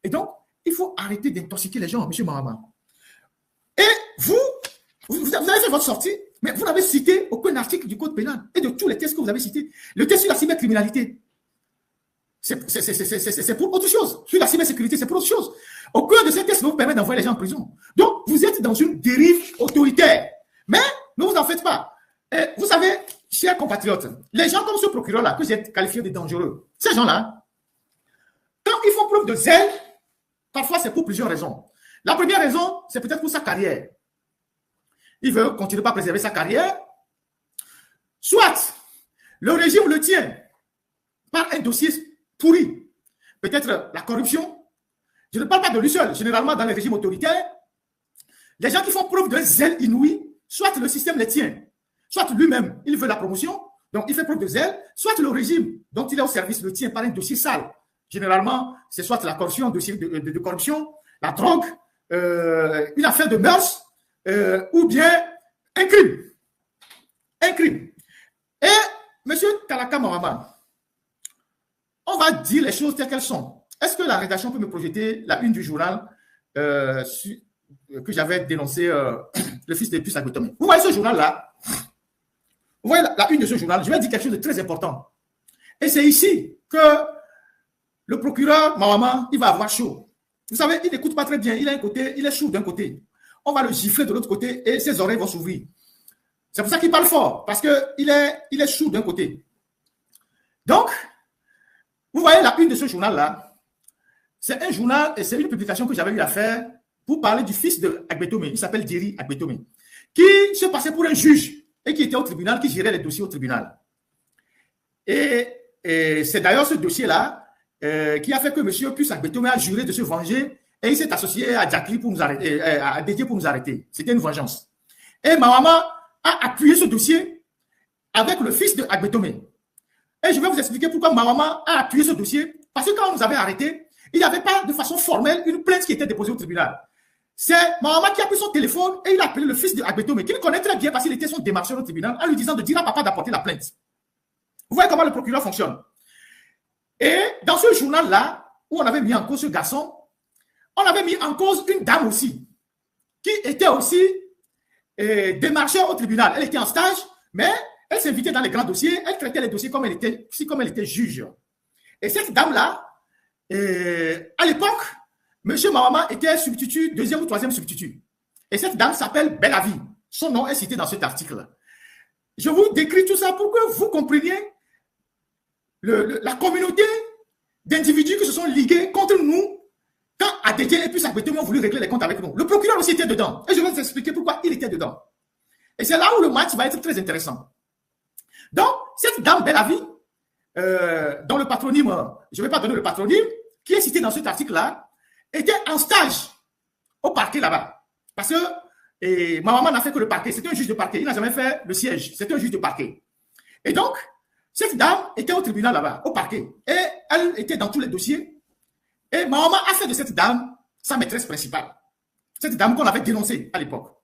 Et donc, il faut arrêter d'intoxiquer les gens, M. Mahama. Et vous avez fait votre sortie, mais vous n'avez cité aucun article du Code pénal et de tous les textes que vous avez cités. Le texte sur la cybercriminalité, c'est pour autre chose. Sur la cybersécurité, c'est pour autre chose. Aucun de ces textes ne vous permet d'envoyer les gens en prison. Donc, vous êtes dans une dérive autoritaire. Mais ne vous en faites pas. Et vous savez, chers compatriotes, les gens comme ce procureur-là, que j'ai qualifié de dangereux, ces gens-là, quand ils font preuve de zèle, parfois c'est pour plusieurs raisons. La première raison, c'est peut-être pour sa carrière. Il veut continuer à préserver sa carrière. Soit le régime le tient par un dossier pourri. Peut-être la corruption. Je ne parle pas de lui seul. Généralement, dans les régimes autoritaires, les gens qui font preuve de zèle inouï, soit le système les tient, soit lui-même, il veut la promotion, donc il fait preuve de zèle, soit le régime dont il est au service le tient par un dossier sale. Généralement, c'est soit la corruption, un dossier de corruption, la drogue, une affaire de mœurs, ou bien un crime. Un crime. Et M. Kalaka Mahama, on va dire les choses telles qu'elles sont. Est-ce que la rédaction peut me projeter la une du journal que j'avais dénoncé, le fils de Puce Agbetomé? Vous voyez ce journal-là? Vous voyez la une de ce journal? Je vais dire quelque chose de très important. Et c'est ici que le procureur Mahama, il va avoir chaud. Vous savez, il n'écoute pas très bien. Il a un côté, il est chaud d'un côté. On va le gifler de l'autre côté et ses oreilles vont s'ouvrir. C'est pour ça qu'il parle fort, parce qu'il est chaud d'un côté. Donc, vous voyez la une de ce journal-là. C'est un journal et c'est une publication que j'avais eu à faire pour parler du fils de Agbetomé. Il s'appelle Jerry Agbetomé, qui se passait pour un juge et qui était au tribunal, qui gérait les dossiers au tribunal. Et c'est d'ailleurs ce dossier-là qui a fait que M. Puce Agbetomé a juré de se venger et il s'est associé à Jacqueline pour nous arrêter, à Dédié pour nous arrêter. C'était une vengeance. Et Mahama a appuyé ce dossier avec le fils de Agbetomé. Et je vais vous expliquer pourquoi Mahama a appuyé ce dossier. Parce que quand on nous avait arrêtés, il n'y avait pas de façon formelle une plainte qui était déposée au tribunal. C'est Mahama qui a pris son téléphone et il a appelé le fils de Agbetomé, qu'il connaît très bien parce qu'il était son démarcheur au tribunal, en lui disant de dire à papa d'apporter la plainte. Vous voyez comment le procureur fonctionne. Et dans ce journal-là, où on avait mis en cause ce garçon, on avait mis en cause une dame aussi, qui était aussi démarcheur au tribunal. Elle était en stage, mais elle s'invitait dans les grands dossiers, elle traitait les dossiers comme elle était juge. Et cette dame-là, à l'époque, M. Mahama était substitut, deuxième ou troisième substitut. Et cette dame s'appelle Bellavi. Son nom est cité dans cet article. Je vous décris tout ça pour que vous compreniez la communauté d'individus qui se sont ligués contre nous quand Adédié et puis Agbetomé ont voulu régler les comptes avec nous. Le procureur aussi était dedans. Et je vais vous expliquer pourquoi il était dedans. Et c'est là où le match va être très intéressant. Donc, cette dame Bellavi, dont le patronyme, je ne vais pas donner le patronyme, qui est cité dans cet article-là, était en stage au parquet là-bas. Parce que Mahama n'a fait que le parquet. C'était un juge de parquet. Il n'a jamais fait le siège. C'était un juge de parquet. Et donc, cette dame était au tribunal là-bas, au parquet. Et elle était dans tous les dossiers. Et Mahama a fait de cette dame sa maîtresse principale. Cette dame qu'on avait dénoncée à l'époque.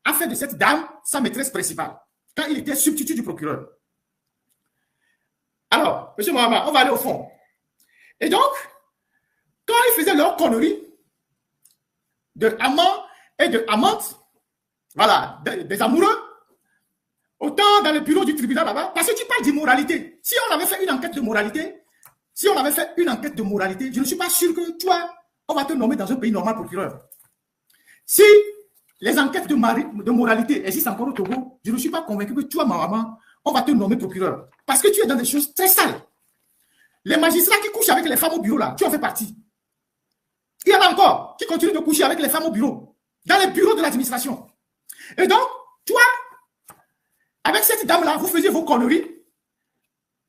A fait de cette dame sa maîtresse principale. Quand il était substitut du procureur. Alors, M. Mahama, on va aller au fond. Et donc, quand ils faisaient leur connerie de amant et de amante, voilà, des amoureux, autant dans le bureau du tribunal là-bas, parce que tu parles d'immoralité. Si on avait fait une enquête de moralité, je ne suis pas sûr que toi, on va te nommer dans un pays normal procureur. Si les enquêtes de moralité existent encore au Togo, je ne suis pas convaincu que toi, Mahama, on va te nommer procureur. Parce que tu es dans des choses très sales. Les magistrats qui couchent avec les femmes au bureau, là, tu en fais partie. Il y en a encore qui continuent de coucher avec les femmes au bureau, dans les bureaux de l'administration. Et donc, toi, avec cette dame-là, vous faisiez vos conneries.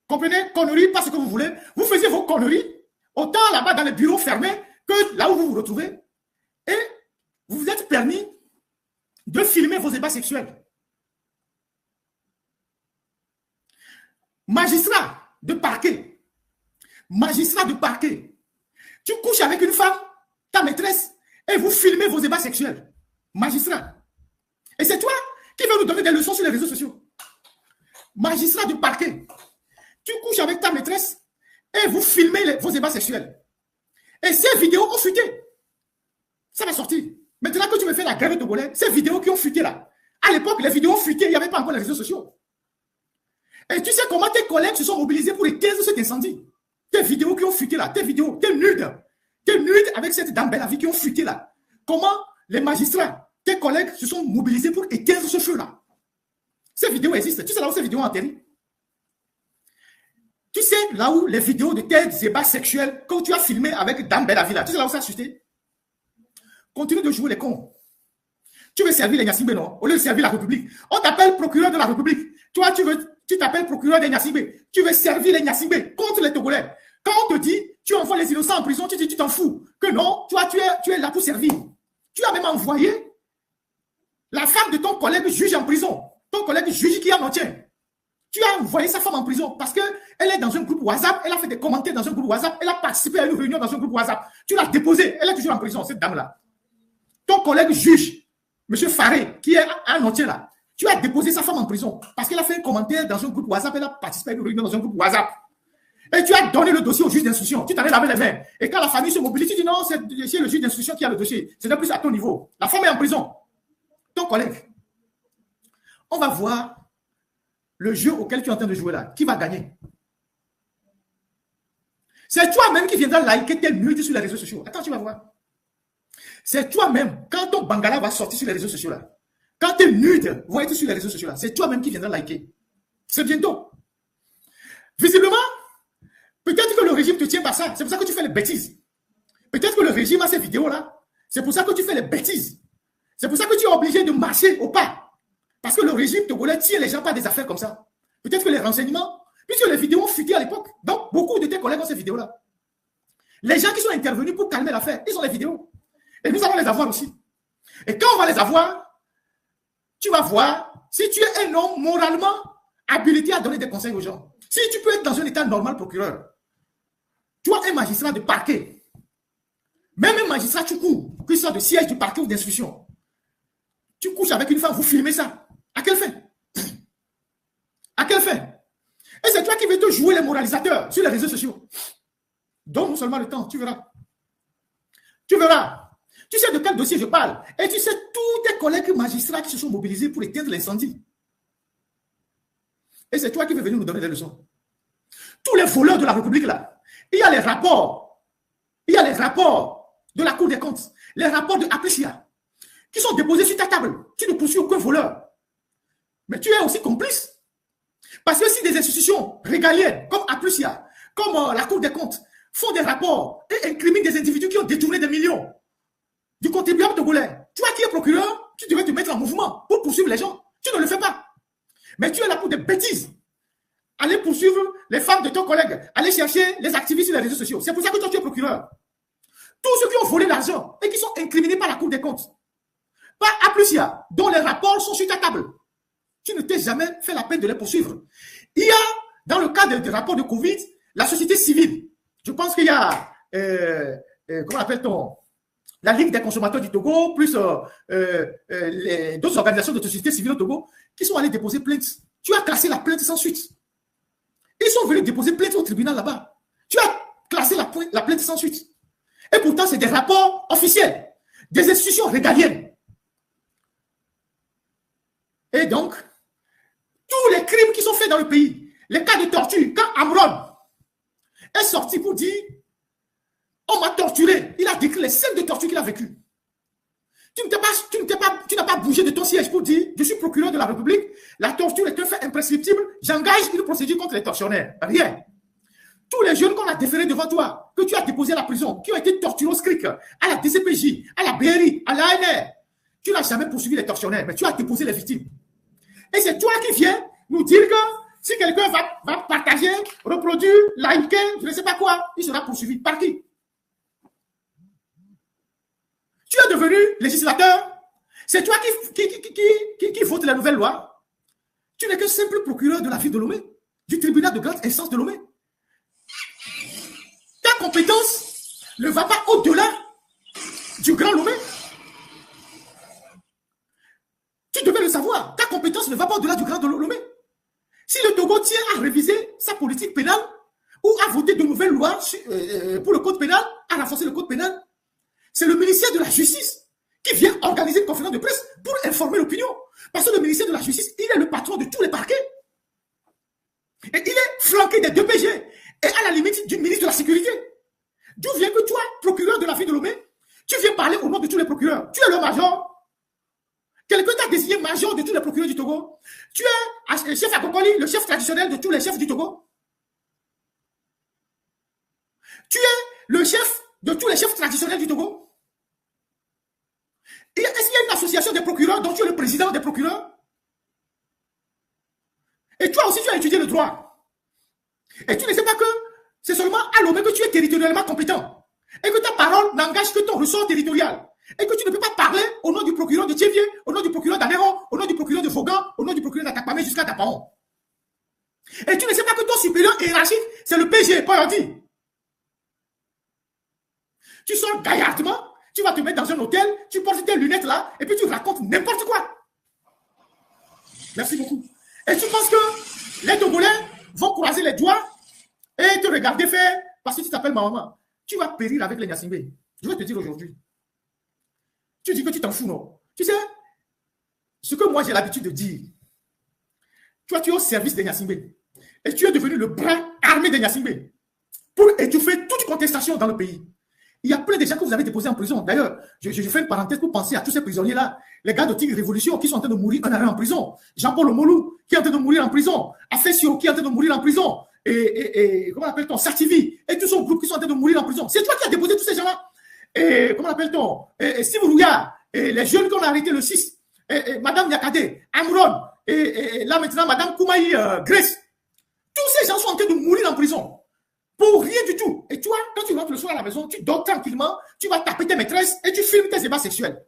Comprenez? Conneries, pas ce que vous voulez. Vous faisiez vos conneries, autant là-bas dans les bureaux fermés que là où vous vous retrouvez. Et vous vous êtes permis de filmer vos ébats sexuels. Magistrat de parquet. Tu couches avec une femme, ta maîtresse, et vous filmez vos ébats sexuels. Magistrat. Et c'est toi qui veux nous donner des leçons sur les réseaux sociaux. Magistrat de parquet. Tu couches avec ta maîtresse et vous filmez vos ébats sexuels. Et ces vidéos ont fuité. Ça va sortir. Maintenant que tu me fais la grève togolaise, ces vidéos qui ont fuité là. À l'époque, les vidéos fuitaient, il n'y avait pas encore les réseaux sociaux. Et tu sais comment tes collègues se sont mobilisés pour éteindre cet incendie. Tes vidéos qui ont fuité là, tes vidéos, tes nudes avec cette dame Bella Vie qui ont fuité là. Comment les magistrats, tes collègues se sont mobilisés pour éteindre ce feu là. Ces vidéos existent. Tu sais là où ces vidéos ont atterri? Tu sais là où les vidéos de tes débats sexuels que tu as filmé avec dame Bella Vie là, tu sais là où ça a suscité? Continue de jouer les cons. Tu veux servir les Nyassimbe, non? Au lieu de servir la République. On t'appelle procureur de la République. Toi, tu t'appelles procureur des Nyassimbe. Tu veux servir les Nyassimbe contre les Togolais. Quand on te dit, tu envoies les innocents en prison, tu dis, tu t'en fous. Que non, toi, tu es là pour servir. Tu as même envoyé la femme de ton collègue juge en prison. Ton collègue juge qui est en entretien. Tu as envoyé sa femme en prison parce qu'elle est dans un groupe WhatsApp, elle a fait des commentaires dans un groupe WhatsApp, elle a participé à une réunion dans un groupe WhatsApp. Tu l'as déposée, elle est toujours en prison, cette dame-là. Ton collègue juge, M. Faré, qui est un entier là, tu as déposé sa femme en prison parce qu'elle a fait un commentaire dans un groupe WhatsApp, elle a participé à une réunion dans un groupe WhatsApp. Et tu as donné le dossier au juge d'instruction. Tu t'en es lavé les mains. Et quand la famille se mobilise, tu dis non, c'est le juge d'instruction qui a le dossier. C'est plus à ton niveau. La femme est en prison. Ton collègue. On va voir le jeu auquel tu es en train de jouer là. Qui va gagner? C'est toi-même qui viendras liker tes nudes sur les réseaux sociaux. Attends, tu vas voir. C'est toi-même, quand ton Bangala va sortir sur les réseaux sociaux là, quand tes nudes vont être sur les réseaux sociaux là, c'est toi-même qui viendras liker. C'est bientôt. Visiblement, peut-être que le régime te tient par ça. C'est pour ça que tu fais les bêtises. Peut-être que le régime a ces vidéos là. C'est pour ça que tu fais les bêtises. C'est pour ça que tu es obligé de marcher au pas. Parce que le régime togolais tient les gens par des affaires comme ça. Peut-être que les renseignements, puisque les vidéos ont fuité à l'époque. Donc, beaucoup de tes collègues ont ces vidéos là. Les gens qui sont intervenus pour calmer l'affaire, ils ont les vidéos. Et nous allons les avoir aussi. Et quand on va les avoir, tu vas voir si tu es un homme moralement habilité à donner des conseils aux gens. Si tu peux être dans un état normal procureur, tu as un magistrat de parquet. Même un magistrat, tu cours, qu'il soit de siège du parquet ou d'instruction. Tu couches avec une femme, vous filmez ça. À quelle fin? À quelle fin? Et c'est toi qui veux te jouer les moralisateurs sur les réseaux sociaux. Donne-nous seulement le temps, tu verras. Tu verras. Tu sais de quel dossier je parle. Et tu sais tous tes collègues magistrats qui se sont mobilisés pour éteindre l'incendie. Et c'est toi qui veux venir nous donner des leçons. Tous les voleurs de la République là, il y a les rapports. Il y a les rapports de la Cour des comptes. Les rapports de Aplicia qui sont déposés sur ta table. Tu ne poursuis aucun voleur. Mais tu es aussi complice. Parce que si des institutions régaliennes comme Aplicia, comme la Cour des comptes, font des rapports et incriminent des individus qui ont détourné des millions du contribuable togolais. Toi qui es procureur, tu devrais te mettre en mouvement pour poursuivre les gens. Tu ne le fais pas. Mais tu es là pour des bêtises. Aller poursuivre les femmes de ton collègue. Aller chercher les activistes sur les réseaux sociaux. C'est pour ça que toi tu es procureur. Tous ceux qui ont volé l'argent et qui sont incriminés par la Cour des comptes. Par Aplicia, dont les rapports sont sur ta table. Tu ne t'es jamais fait la peine de les poursuivre. Il y a, dans le cadre des rapports de Covid, la société civile. Je pense qu'il y a, comment appelle-t-on, la Ligue des consommateurs du Togo, plus d'autres organisations de société civile au Togo, qui sont allés déposer plainte. Tu as classé la plainte sans suite. Ils sont venus déposer plainte au tribunal là-bas. Tu as classé la plainte sans suite. Et pourtant, c'est des rapports officiels, des institutions régaliennes. Et donc, tous les crimes qui sont faits dans le pays, les cas de torture, quand Amron est sorti pour dire on m'a torturé, il a décrit les scènes de torture qu'il a vécues. Tu n'as pas bougé de ton siège pour dire je suis procureur de la République, la torture est un fait imprescriptible, j'engage une procédure contre les tortionnaires. Rien. Tous les jeunes qu'on a déférés devant toi, que tu as déposés à la prison, qui ont été torturés au SCRIC, à la DCPJ, à la BRI, à l'ANR, tu n'as jamais poursuivi les tortionnaires, mais tu as déposé les victimes. Et c'est toi qui viens nous dire que si quelqu'un va partager, reproduire, liker, je ne sais pas quoi, il sera poursuivi. Par qui? Tu es devenu législateur. C'est toi qui vote la nouvelle loi. Tu n'es qu'un simple procureur de la ville de Lomé, du tribunal de grande instance de Lomé. Ta compétence ne va pas au-delà du Grand Lomé. Tu devais le savoir. Ta compétence ne va pas au-delà du Grand Lomé. Si le Togo tient à réviser sa politique pénale ou à voter de nouvelles lois pour le code pénal, à renforcer le code pénal. C'est le ministère de la Justice qui vient organiser une conférence de presse pour informer l'opinion. Parce que le ministère de la Justice, il est le patron de tous les parquets. Et il est flanqué des 2 PG et à la limite du ministre de la Sécurité. D'où vient que toi, procureur de la ville de Lomé, tu viens parler au nom de tous les procureurs. Tu es le major. Quelqu'un t'a désigné major de tous les procureurs du Togo. Tu es chef Akokoli, le chef traditionnel de tous les chefs du Togo. Tu es le chef de tous les chefs traditionnels du Togo. Est-ce qu'il y a une association des procureurs dont tu es le président des procureurs? Et toi aussi, tu as étudié le droit. Et tu ne sais pas que c'est seulement à Lomé que tu es territorialement compétent. Et que ta parole n'engage que ton ressort territorial. Et que tu ne peux pas parler au nom du procureur de Thiévier, au nom du procureur d'Anéron, au nom du procureur de Fogan, au nom du procureur d'Atakpamé jusqu'à Tapaon. Et tu ne sais pas que ton supérieur hiérarchique, c'est le PG, pas ordi. Tu sors gaillardement, tu vas te mettre dans un hôtel, tu portes tes lunettes là, et puis tu racontes n'importe quoi. Merci beaucoup. Et tu penses que les Togolais vont croiser les doigts et te regarder faire parce que tu t'appelles ma maman. Tu vas périr avec les Nyasingbe. Je vais te dire aujourd'hui. Tu dis que tu t'en fous, non? Tu sais, ce que moi j'ai l'habitude de dire, tu es au service des Nyasingbe et tu es devenu le bras armé des Nyasingbe pour étouffer toute contestation dans le pays. Il y a plein de gens que vous avez déposés en prison. D'ailleurs, je fais une parenthèse pour penser à tous ces prisonniers-là. Les gars de Tigre Révolution qui sont en train de mourir un arrêt en prison. Jean-Paul Omolou qui est en train de mourir en prison. Afessio qui est en train de mourir en prison. Et comment appelle-t-on? Sartivi et tout son groupe qui sont en train de mourir en prison. C'est toi qui as déposé tous ces gens-là. Et comment appelle-t-on? Steve Rouya, et les jeunes qu'on a arrêtés le 6. Madame Yakade, Amron, et là maintenant Madame Koumaï Grace. Tous ces gens sont en train de mourir en prison. Pour rien du tout. Et toi, quand tu rentres le soir à la maison, tu dors tranquillement, tu vas taper tes maîtresses et tu filmes tes ébats sexuels.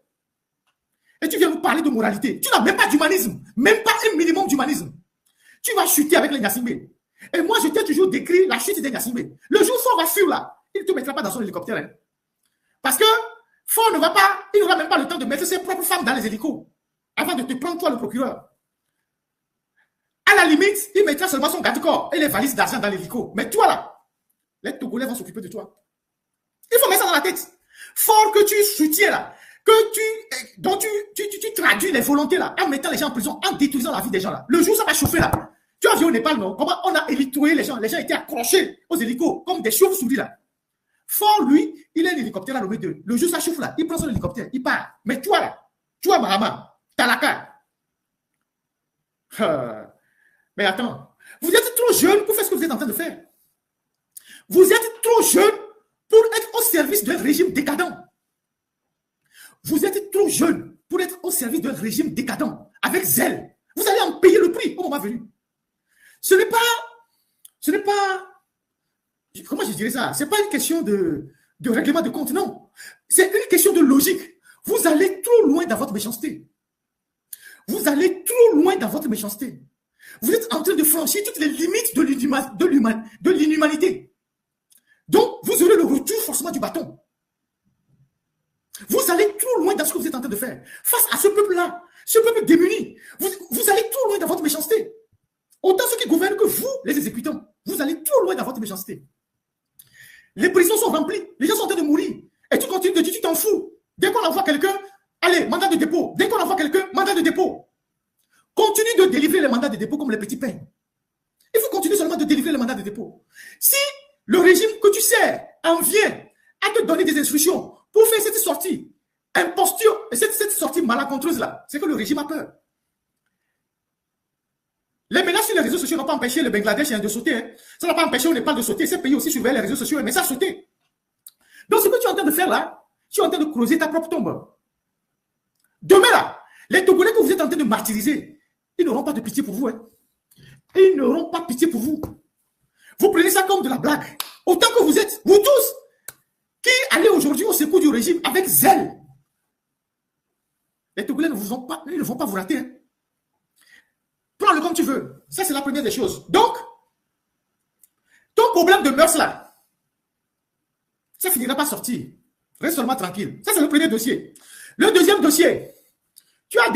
Et tu viens nous parler de moralité. Tu n'as même pas d'humanisme. Même pas un minimum d'humanisme. Tu vas chuter avec les Nyasingbe. Et moi, je t'ai toujours décrit la chute des Nyasingbe. Le jour où Fort va fuir là, il ne te mettra pas dans son hélicoptère. Hein. Parce que Fort ne va pas, il n'aura même pas le temps de mettre ses propres femmes dans les hélicos avant de te prendre toi le procureur. À la limite, il mettra seulement son garde-corps et les valises d'argent dans l'hélico. Mais toi là, les Togolais vont s'occuper de toi. Il faut mettre ça dans la tête. Fort que tu soutiens là, dont tu traduis les volontés là, en mettant les gens en prison, en détruisant la vie des gens là. Le jour ça va chauffer là. Tu as vu au Népal, non? Comment on a électroé les gens? Les gens étaient accrochés aux hélicos, comme des chauves-souris là. Fort, lui, il a un hélicoptère à Lomé 2. Le jour ça chauffe là, il prend son hélicoptère, il part. Mais toi là, toi Mahama, Talaka. Mais attends, vous êtes trop jeune pour faire ce que vous êtes en train de faire. Vous êtes trop jeune pour être au service d'un régime décadent. Vous êtes trop jeune pour être au service d'un régime décadent, avec zèle. Vous allez en payer le prix au moment venu. Ce n'est pas, comment je dirais ça? Ce n'est pas une question de règlement de compte, non. C'est une question de logique. Vous allez trop loin dans votre méchanceté. Vous allez trop loin dans votre méchanceté. Vous êtes en train de franchir toutes les limites de l'inhumanité. Donc, vous aurez le retour forcément du bâton. Vous allez trop loin dans ce que vous êtes en train de faire. Face à ce peuple-là, ce peuple démuni, vous allez trop loin dans votre méchanceté. Autant ceux qui gouvernent que vous, les exécutants. Vous allez trop loin dans votre méchanceté. Les prisons sont remplies. Les gens sont en train de mourir. Et tu continues de dire, tu t'en fous. Dès qu'on envoie quelqu'un, allez, mandat de dépôt. Dès qu'on envoie quelqu'un, mandat de dépôt. Continue de délivrer les mandats de dépôt comme les petits pains. Il faut continuer seulement de délivrer les mandats de dépôt. Si le régime que tu sers en vient à te donner des instructions pour faire cette sortie imposture, cette sortie malencontreuse là, c'est que le régime a peur. Les menaces sur les réseaux sociaux n'ont pas empêché le Bangladesh de sauter. Hein. Ça n'a pas empêché au Népal de sauter. Ces pays aussi surveillent les réseaux sociaux, mais ça a sauté. Donc ce que tu es en train de faire là, tu es en train de creuser ta propre tombe. Demain là, les Togolais que vous êtes en train de martyriser, ils n'auront pas de pitié pour vous. Hein. Ils n'auront pas pitié pour vous. Vous prenez ça comme de la blague. Autant que vous êtes, vous tous, qui allez aujourd'hui au secours du régime avec zèle. Les Togolais ne vont pas vous rater. Hein. Prends-le comme tu veux. Ça, c'est la première des choses. Donc, ton problème de mœurs là, ça finira par sortir. Reste seulement tranquille. Ça, c'est le premier dossier. Le deuxième dossier, tu as